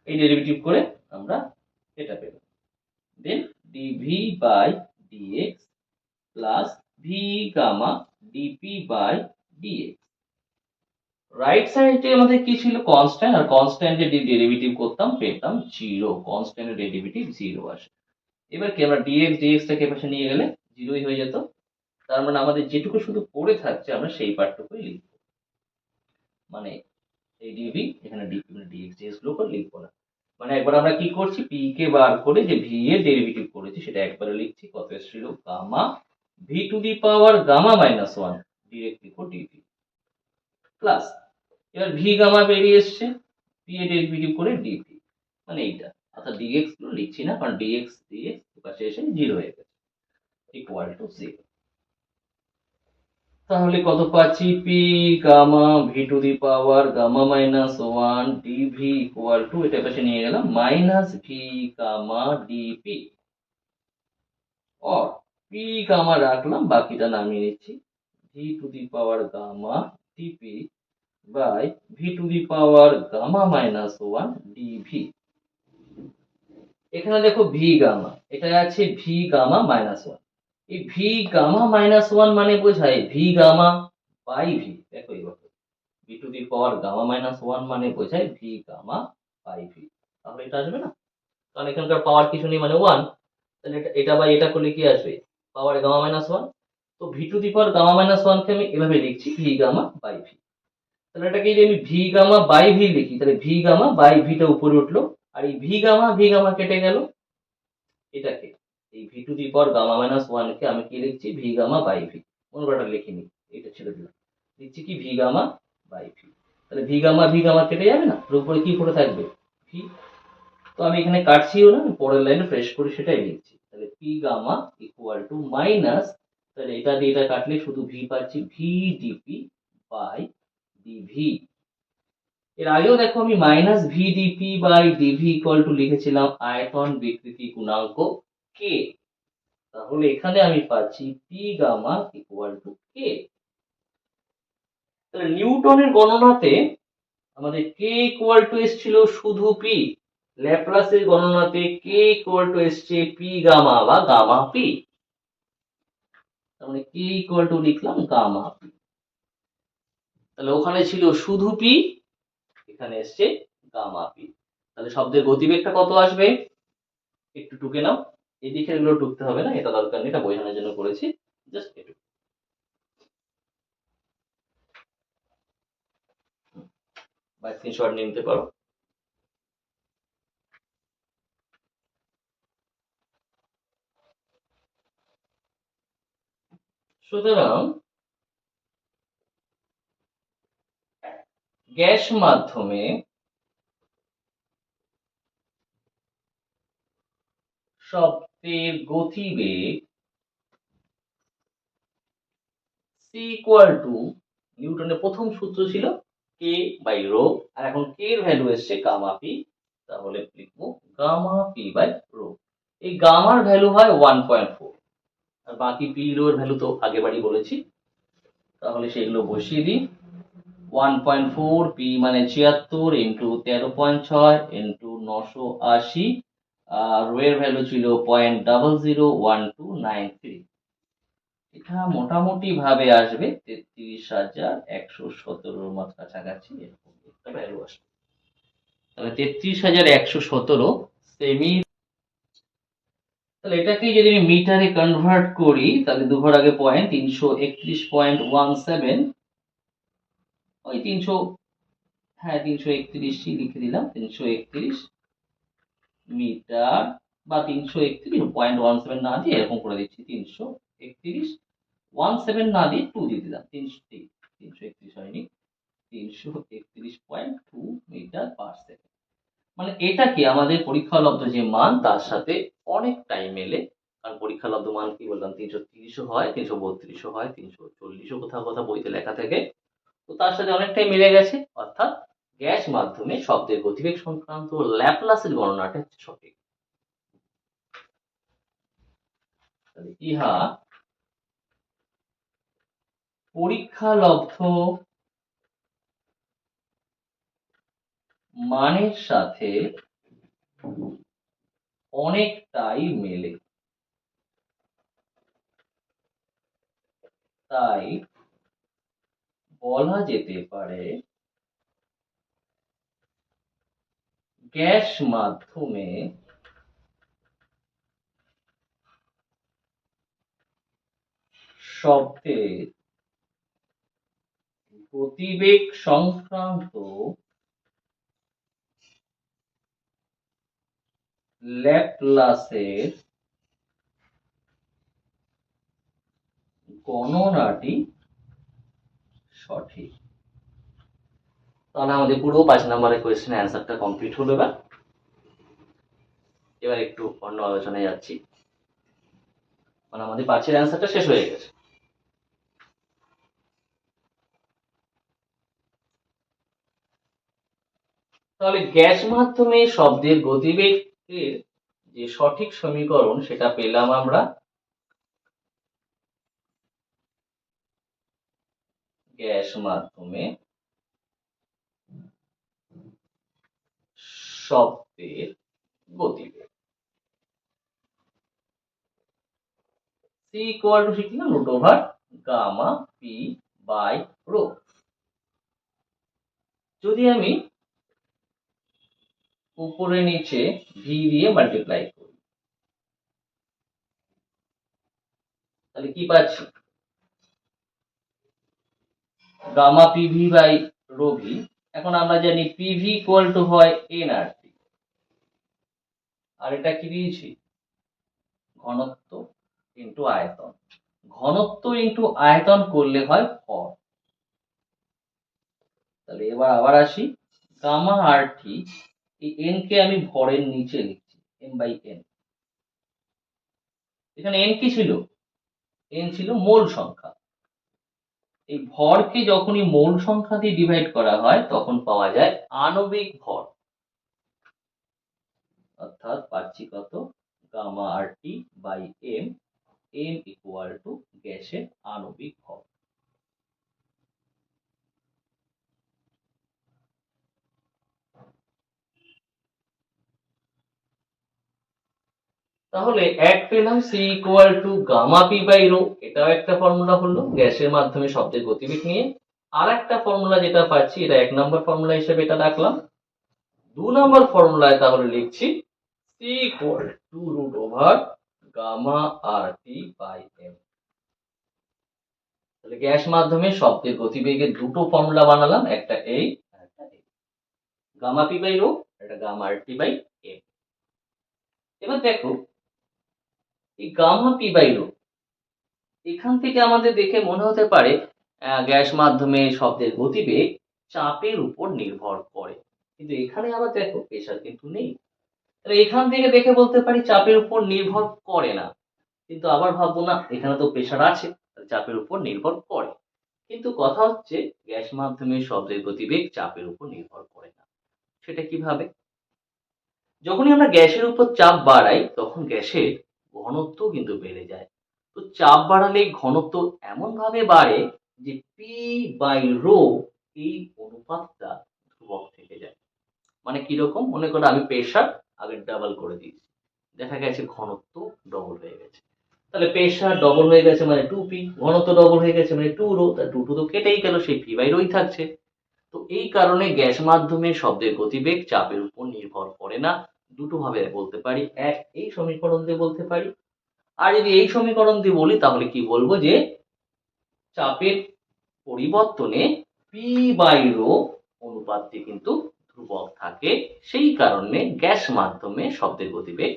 Speaker 1: এই ডেরিভেটিভ করে আমরা এটা পেলাম। Then dv by dx plus v gamma DP by dx. Right সাইডে আমাদের কি ছিল, কনস্ট্যান্ট, আর কনস্ট্যান্টের ডেরিভেটিভ করতাম পেতাম জিরো, কনস্ট্যান্টের ডেরিভেটিভ জিরো আসে। এবার কি আমরা ডিএক্স ডিএক্সটাকে পাশে নিয়ে গেলে জিরোই হয়ে যেত। তার মানে আমাদের যেটুকু শুধু পড়ে থাকছে আমরা সেই পার্টটুকুই লিখবো, মানে এই ডিভি এখানে ডিপি মানে ডিএক্স ডিএক্স গুলো করে লিখবো না। মানে একবার আমরা কি করছি, পি কে বার করে যে ভি এর ডেরিভেটিভ করেছি সেটা একবারে লিখছি, কত এসেছিল gamma V to the power gamma minus one, direct লিখো ডিভি প্লাস, এবার ভি গামা বেরিয়ে এসছে, পি এর ডেরিভেটিভ করে ডিপি মানে এইটা, অর্থাৎ ডিএক্স গুলো লিখছি না, কারণ ডিএক্স ডিএক্স পাশে এসে জিরো হয়ে গেছে, ইকুয়াল টু জিরো। তাহলে কত পাচ্ছি, P gamma V to the power gamma minus one DV equal to, এটা পাশে নিয়ে গেলাম minus V gamma DP, or P gamma রাখলাম, বাকিটা নামিয়ে নিচ্ছি, V to the power gamma DP by V to the power gamma minus one DV. এখানে দেখো ভি গামা, এটা আছে ভি গামা মাইনাস ওয়ান। এই ভি গামা মাইনাস ওয়ান মানে বোঝায় ভি গামা বাই ভি। দেখো এইভাবে V to the power gamma minus one মানে বোঝায় ভি গামা বাই ভি, তাহলে এটা আসবে না। কারণ এখানকার পাওয়ার কিছু নেই মানে 1, তাহলে এটা বাই এটা করলে কি আসবে, পাওয়ার গামা মাইনাস 1। তো V to the power gamma minus 1 কে আমি এভাবে লিখছি ভি গামা বাই ভি। তাহলে এটাকে যদি আমি ভি গামা বাই ভি লিখি তাহলে ভি গামা বাই ভিটা উপরে উঠলো, আর এই ভি গামা কেটে গেল, এটাকে এই V to the power gamma minus 1 কে আমি কি লিখছি ভি গামা বাই ভি, অন্যটা লিখিনি, এটা ছেড়ে দিলাম, লিখছি কি ভি গামা বাই ভি। তাহলে ভি গামা কেটে যাবে না, এর উপরে কি করে থাকবে ভি। তো আমি এখানে কাটছিও না, পরের লাইনে ফ্রেশ করে সেটাই লিখছি। তাহলে P gamma equal to minus, তাহলে এটা দিয়ে এটা কাটলে শুধু ভি পাচ্ছি, ভি ডিপি বাই ডিভি। এর আগেও দেখো আমি minus V DP by DV equal to লিখেছিলাম আয়তন বিকৃতি গুণাঙ্ক কে। তাহলে এখানে আমি পাচ্ছি P gamma equal to K. তাহলে নিউটনের গণনাতে আমাদের কে ইকুয়াল টু এসেছিল শুধু পি, ল্যাপ্লাসের গণনাতে কে ইকুয়াল টু এসছে পি গামা বা গামা পি। তার মানে কে ইকুয়াল টু লিখলাম গামা পি। তাহলে ওখানে ছিল শুধু পি, এখানে এসছে গামা পি। তাহলে শব্দের গতিবেগটা কত আসবে, একটু টুকে নাও, এদিকে এগুলো টুকতে হবে না, এটা দরকার নেই, এটা বোঝানোর জন্য করেছি, জাস্ট একটু বা স্ক্রিনশট নিয়ে নিতে পারো। সুতরাং গ্যাস মাধ্যমে শব্দের গতিবেগ সি ইকুয়াল টু, নিউটনের প্রথম সূত্র ছিল কে বাই রো, আর এখন কে এর ভ্যালু এসছে গামা পি, তাহলে লিখবো গামা পি বাই রো। এই গামার ভ্যালু হয় 1.4, আর বাকি পি রো এর ভ্যালু তো আগেবারই বলেছি, তাহলে সেগুলো বসিয়ে দিই। 1.4 পি মানে 76 ইন্টু 13.6 ইন্টু 980, আর রো এর ভ্যালু ছিল 0.001293। এটা মোটামুটি ভাবে আসবে 33,117 কাছাকাছি, এরকম একটা ভ্যালু আসবে। তাহলে 33,117 সেমি। তাহলে এটাকে যদি আমি মিটারে কনভার্ট করি তাহলে দুঘর আগে পয়েন্ট 331.17, ওই 300, হ্যাঁ 331ই লিখে দিলাম, 331 মিটার বা 331.17 না দিয়ে এরকম করে দিচ্ছি 331, 17 না দিয়ে 2 দিয়ে দিলাম, 331 হয়নি, 331.2 মিটার পার সেকেন্ড। মানে এটা কি আমাদের পরীক্ষালব্ধ যে মান তার সাথে অনেকটাই মেলে, কারণ পরীক্ষালব্ধ মান কি বললাম 330ও হয়, 332ও হয়, 340ও কোথাও কোথাও বইতে লেখা থাকে, তো তার সাথে অনেকটাই মিলে গেছে। অর্থাৎ গ্যাস মাধ্যমে শব্দের গতিবেগ সংক্রান্ত ল্যাপ্লাসের গণনাটা হচ্ছে সঠিক। ইহা পরীক্ষালব্ধ মানের সাথে অনেকটাই মেলে, তাই বলা যেতে পারে গ্যাস মাধ্যমে শব্দের গতিবেগ সংক্রান্ত ল্যাপ্লাসের গণনাটি সঠিক। তাহলে আমাদের পুরো 5 নম্বরের কোয়েশ্চেনের অ্যান্সারটা কমপ্লিট হলো। এবার একটু অন্য আলোচনায় যাচ্ছি, মানে আমাদের 5-এর অ্যান্সারটা শেষ হয়ে গেছে। তাহলে গ্যাস মাধ্যমে শব্দের গতিবেগের যে সঠিক সমীকরণ সেটা পেলাম আমরা, গ্যাস মাধ্যমে শব্দের গতিবেগ সি ইকুয়াল টু শিখলাম root over gamma P by rho. যদি আমি উপরে নিচে ভি দিয়ে মাল্টিপ্লাই করি, তাহলে কি পাচ্ছি, gamma PV by rho V. এখন আমরা জানি পিভি ইকুয়াল টু হয় এন আর টি, আর এটা কি দিয়েছি, ঘনত্ব ইন্টু আয়তন। ঘনত্ব ইন্টু আয়তন করলে হয় ভর। তাহলে এবার আবার আসি, গামা আর টি, এই এন কে আমি ভরের নিচে লিখছি, এম বাই এন। এখানে এন কি ছিল, এন ছিল মোল সংখ্যা। এই ভরকে যখনই মোল সংখ্যা দিয়ে ডিভাইড করা হয় তখন পাওয়া যায় আণবিক ভর, অর্থাৎ পাচ্ছি কত, gamma R T by M, M equal to গ্যাসের আণবিক ভর। তাহলে এক পেলাম C equal to gamma P by rho, এটাও একটা ফর্মুলা হলো গ্যাসের মাধ্যমে শব্দের গতিবেগ নিয়ে। আর একটা ফর্মুলা যেটা পাচ্ছি, এটা 1 নম্বর ফর্মুলা হিসেবে এটা রাখলাম। 2 নম্বর ফর্মুলায় তাহলে লিখছি C equal to root over gamma R T by M. তাহলে গ্যাস মাধ্যমে শব্দের গতিবেগের দুটো ফর্মুলা বানালাম, একটা এই আর একটা এই, গামা পি বাই রো, এটা gamma R T by M. এবার দেখো এই গামা পি বাই রো, এখান থেকে আমাদের দেখে মনে হতে পারে গ্যাস মাধ্যমে শব্দের গতিবেগ চাপের উপর নির্ভর করে, কিন্তু এখানে আবার দেখো প্রেসার কিন্তু নেই। তাহলে এখান থেকে দেখে বলতে পারি চাপের উপর নির্ভর করে না, কিন্তু আবার ভাববো না এখানে তো প্রেসার আছে, চাপের উপর নির্ভর করে। কিন্তু কথা হচ্ছে গ্যাস মাধ্যমে শব্দের গতিবেগ চাপের উপর নির্ভর করে না। সেটা কিভাবে, যখনই আমরা গ্যাসের উপর চাপ বাড়াই তখন গ্যাসের ঘনত্ব কিন্তু বেড়ে যায়। তো চাপ বাড়ালে ঘনত্ব এমন ভাবে বাড়ে যে পি বাই রো এই অনুপাতটা ধ্রুবক থেকে যায়। মানে কিরকম, মনে করো আমি প্রেসার আগে ডাবল করে দিয়েছি, দেখা গেছে ঘনত্ব ডবল হয়ে গেছে। তাহলে প্রেসার ডবল হয়ে গেছে মানে 2p, ঘনত্ব ডবল হয়ে গেছে মানে 2 রো, তা 2 তো কেটেই গেল, সেই পি বাই রোই থাকছে। তো এই কারণে গ্যাস মাধ্যমে শব্দের গতিবেগ চাপের উপর নির্ভর করে না। দুটো ভাবে বলতে পারি, এক এই সমীকরণ দিয়ে বলতে পারি, আর যদি এই সমীকরণ দিয়ে বলি তাহলে কি বলবো, যে চাপের পরিবর্তনে পি বাই রো অনুপাতটি কিন্তু ধ্রুবক থাকে, সেই কারণে গ্যাস মাধ্যমে শব্দের গতিবেগ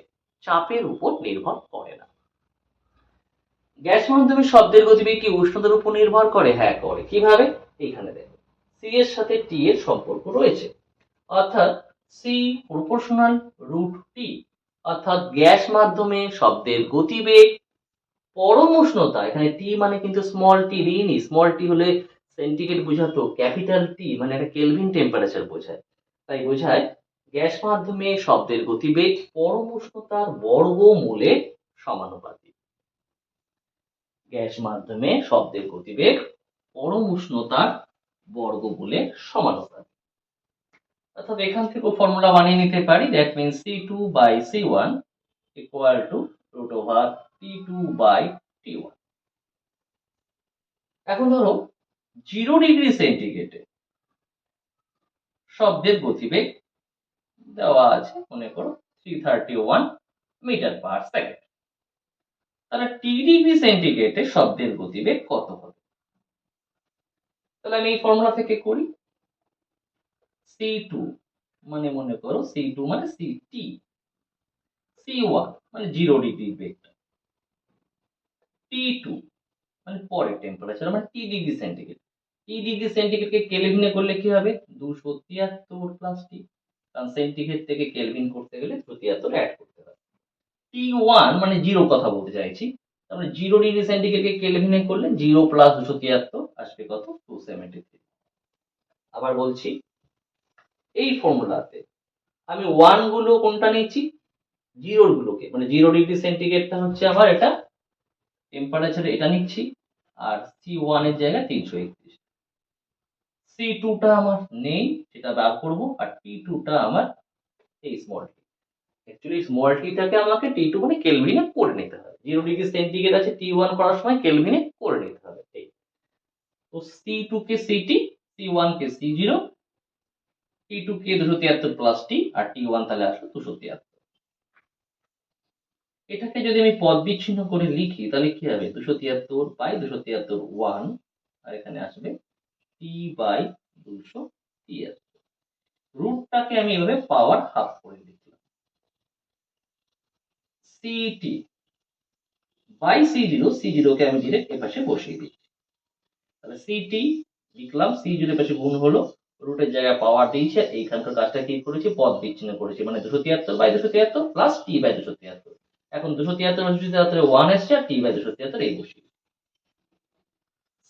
Speaker 1: চাপের উপর নির্ভর করে না। গ্যাস মাধ্যমে শব্দের গতিবেগ কি উষ্ণতার উপর নির্ভর করে? হ্যাঁ করে। কিভাবে? এইখানে দেখো সি এর সাথে টি এর সম্পর্ক রয়েছে, অর্থাৎ সি প্রপোর্শনাল রুট টি, অর্থাৎ গ্যাস মাধ্যমে শব্দের গতিবেগ পরম উষ্ণতা, এখানে টি মানে কিন্তু স্মল টি দিইনি, স্মল টি হলে সেন্টিগ্রেড বোঝাতো, ক্যাপিটাল টি মানে এটা কেলভিন টেম্পারেচার বোঝায়, তাই বোঝায় গ্যাস মাধ্যমে শব্দের গতিবেগ পরম উষ্ণতার বর্গমূলে সমানুপাতিক। গ্যাস মাধ্যমে শব্দের গতিবেগ পরম উষ্ণতার বর্গমূলে সমানুপাতিক। অর্থাৎ এখান থেকে ফর্মুলা বানিয়ে নিতে পারি, that means C2 by C1 equal to root over T2 by T1। এখন ধরো 0 ডিগ্রি সেন্টিগ্রেডে শব্দের গতিবেগ দেওয়া আছে, মনে করো 331 মিটার পার সেকেন্ড। তাহলে টি ডিগ্রি সেন্টিগ্রেডে শব্দের গতিবেগ কত হবে? তাহলে আমি এই ফর্মুলা থেকে করি, C2 মানে মনে করো C2 মানে CT, C1 মানে 0 ডিগ্রি বেগটা, T2 মানে পরের টেম্পারেচার মানে t degree centigrade. T degree সেন্টিগ্রেডকে কেলভিনে করলে কি হবে, 273 প্লাস টি, কারণ সেন্টিগ্রেড থেকে কেলভিন করতে গেলে 273 অ্যাড করতে হবে। T1 মানে 0 কথা বলতে চাইছি, তাহলে 0 ডিগ্রি সেন্টিগ্রেডকে কেলভিনে করলে 0 প্লাস 273 আসবে কত, 273। আবার বলছি, এই ফর্মুলাতে আমি 1 গুলো কোনটা নিচ্ছি, 0 গুলোকে, মানে 0 ডিগ্রি সেন্টিগ্রেডটা হচ্ছে আমার এটা টেম্পারেচার, এটা নিচ্ছি, আর C1 এর জায়গায় 331। C2 টা আমার নেই, সেটা বার করব, আর T2 টা আমার এই স্মল টি। অ্যাকচুয়ালি স্মল টিটাকে আমাকে T2 মানে কেলভিনে করে নিতে হবে, 0 ডিগ্রি সেন্টিগ্রেড আছে, T1 করার সময় কেলভিনে করে নিতে হবে। তো C2 কে CT, C1 কে C0, T2 কে 273 প্লাস টি, আর T1 তাহলে আসলো 273। এটাকে যদি আমি পদ বিচ্ছিন্ন করে লিখি তাহলে কি হবে, 273 বাই 273 1, আর এখানে আসবে টি বাই 273। রুটটাকে আমি এভাবে পাওয়ার হাফ করে লিখলাম। সিটি বাই C0 কে আমি ডিরেক্ট এপাশে বসিয়ে দিচ্ছি। তাহলে সিটি লিখলাম, C0 এর পাশে গুণ হলো, রুটের জায়গায় পাওয়ার দিয়েছে, এইখানকার কাজটা কি করেছি, পদ বিচ্ছিন্ন করেছি, মানে 273 বাই 273 প্লাস টি বাই 273। এখন 273 বাই 273 1 এসছে, আর টি বাই 273 এই বসিয়ে।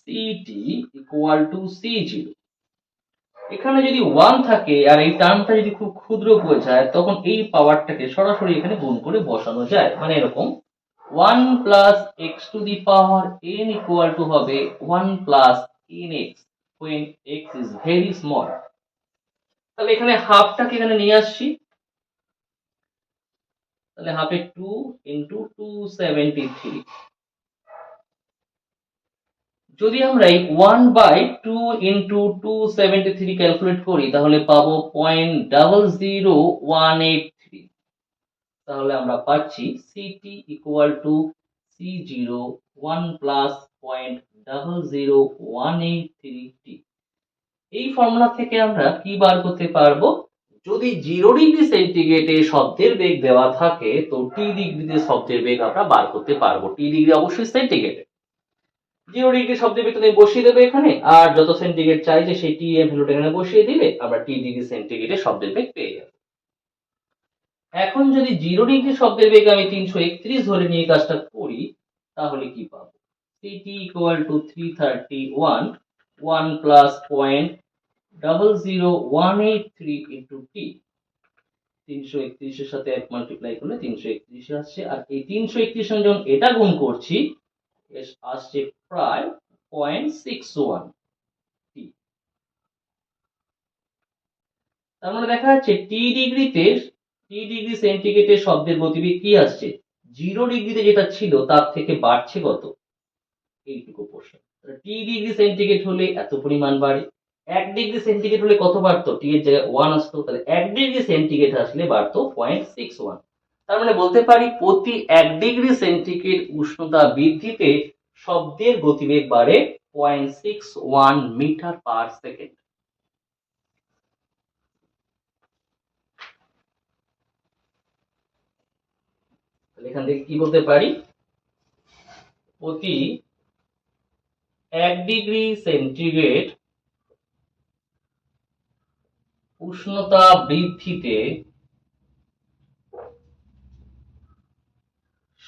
Speaker 1: City equal two C0। এখানে যদি 1 থাকে আর এই টার্মটা যদি খুব ক্ষুদ্র বোঝায়, তখন এই পাওয়ারটাকে সরাসরি এখানে গুণ করে বসানো যায়, মানে এরকম 1 plus x to the power n equal to হবে 1 plus nx when x is very small। তাহলে এখানে হাফটাকে এখানে নিয়ে আসছি, তাহলে হাফে 2 ইন্টু 273। যদি আমরা এই 1 বাই 2 ইন্টু 273 ক্যালকুলেট করি তাহলে পাবো 0.00183। তাহলে আমরা পাচ্ছি city equal two C0 1 plus 0.00183t। এই ফর্মুলা থেকে আমরা কি বার করতে পারবো, যদি 0 ডিগ্রি সেন্টিগ্রেডে শব্দের বেগ দেওয়া থাকে তো টি ডিগ্রিতে শব্দের বেগ আমরা বার করতে পারবো। টি ডিগ্রি অবশ্যই সেন্টিগ্রেডে, 0 ডিগ্রি শব্দের বেগ তুমি বসিয়ে দেবে এখানে, আর যত সেন্টিগ্রেড চাইছে সেই টি এর ভ্যালুটা এখানে বসিয়ে দিলে আমরা টি ডিগ্রি সেন্টিগ্রেডে শব্দের বেগ পেয়ে যাবো। এখন যদি 0 ডিগ্রি শব্দের বেগ আমি 331 ধরে নিয়ে কাজটা করি তাহলে কি পাবো, ct equal to 331 1 plus 0.00183 into t. 331 এর সাথে 1 মাল্টিপ্লাই করলে 331 আসছে, আর এই 331 এর যখন এটা গুণ করছি আসছে প্রায় 0.61 টি। তার মানে দেখা যাচ্ছে টি ডিগ্রি সেন্টিগ্রেডে শব্দের গতিবেগ কি আসছে, 0 ডিগ্রিতে যেটা ছিল তার থেকে বাড়ছে কত, এইটুকু পোর্শন। টি ডিগ্রি সেন্টিগ্রেড হলে এত পরিমাণ বাড়ে, 1 ডিগ্রি সেন্টিগ্রেড হলে কত বাড়তো, টি এর জায়গায় 1 আসতো, তাহলে 1 ডিগ্রি সেন্টিগ্রেড আসলে বাড়তো 0.61। তার মানে বলতে পারি প্রতি 1 ডিগ্রি সেন্টিগ্রেড উষ্ণতা বৃদ্ধিতে শব্দের গতিবেগ বাড়ে 0.61 মিটার পার সেকেন্ড। এখান থেকে কি বলতে পারি, প্রতি 1 ডিগ্রি সেন্টিগ্রেড উষ্ণতা বৃদ্ধিতে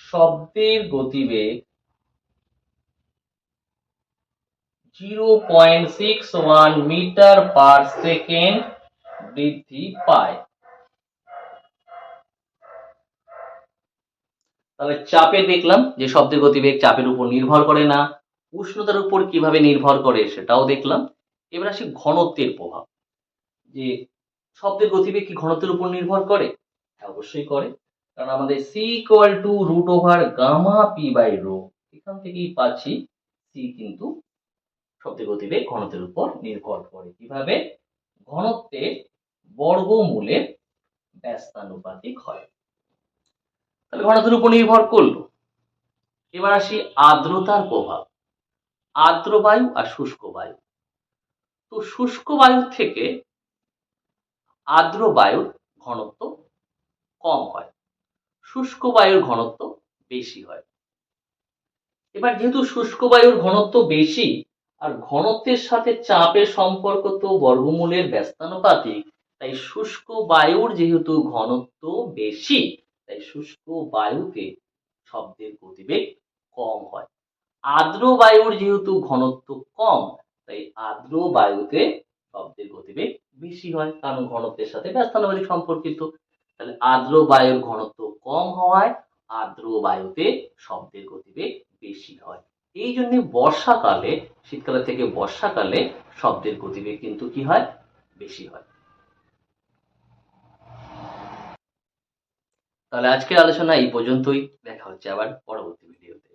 Speaker 1: শব্দের গতিবেগ 0.61 মিটার পার সেকেন্ড বৃদ্ধি পায়। তাহলে চাপে দেখলাম যে শব্দের গতিবেগ চাপের উপর নির্ভর করে না, উষ্ণতার উপর কিভাবে নির্ভর করে সেটাও দেখলাম। এবার আসি ঘনত্বের প্রভাব, যে শব্দের গতিবেগ কি ঘনত্বের উপর নির্ভর করে, অবশ্যই করে, কারণ আমাদের c equal to root over gamma P by rho, এখান থেকেই পাচ্ছি c কিন্তু শব্দের গতিবেগ ঘনত্বের উপর নির্ভর করে। কিভাবে, ঘনত্বের বর্গমূলের ব্যস্তানুপাতিক হয়। তাহলে ঘনত্বের উপর নির্ভর করলো। এবার আসি আর্দ্রতার প্রভাব, আর্দ্র বায়ু আর শুষ্ক বায়ু। তো শুষ্ক বায়ুর থেকে আর্দ্র বায়ুর ঘনত্ব কম হয়, শুষ্ক বায়ুর ঘনত্ব বেশি হয়। এবার যেহেতু শুষ্ক বায়ুর ঘনত্ব বেশি আর ঘনত্বের সাথে চাপের সম্পর্ক তো বর্গমূলের ব্যস্তানুপাতিক, তাই শুষ্ক বায়ুর যেহেতু ঘনত্ব বেশি তাই শুষ্ক বায়ুতে শব্দের গতিবেগ কম হয়। আর্দ্র বায়ুর যেহেতু ঘনত্ব কম তাই আর্দ্র বায়ুতে শব্দের গতিবেগ বেশি হয়, কারণ ঘনত্বের সাথে ব্যস্তানুপাতিক সম্পর্কিত। তাহলে আর্দ্র বায়ুর ঘনত্ব কম হওয়ায় আর্দ্র বায়ুতে শব্দের গতিবেগ বেশি হয়। এই জন্য বর্ষাকালে, শীতকালে থেকে বর্ষাকালে শব্দের গতিবেগ কিন্তু কি হয়, বেশি হয়। তাহলে আজকের আলোচনা এই পর্যন্তই, দেখা হচ্ছে আবার পরবর্তী ভিডিওতে।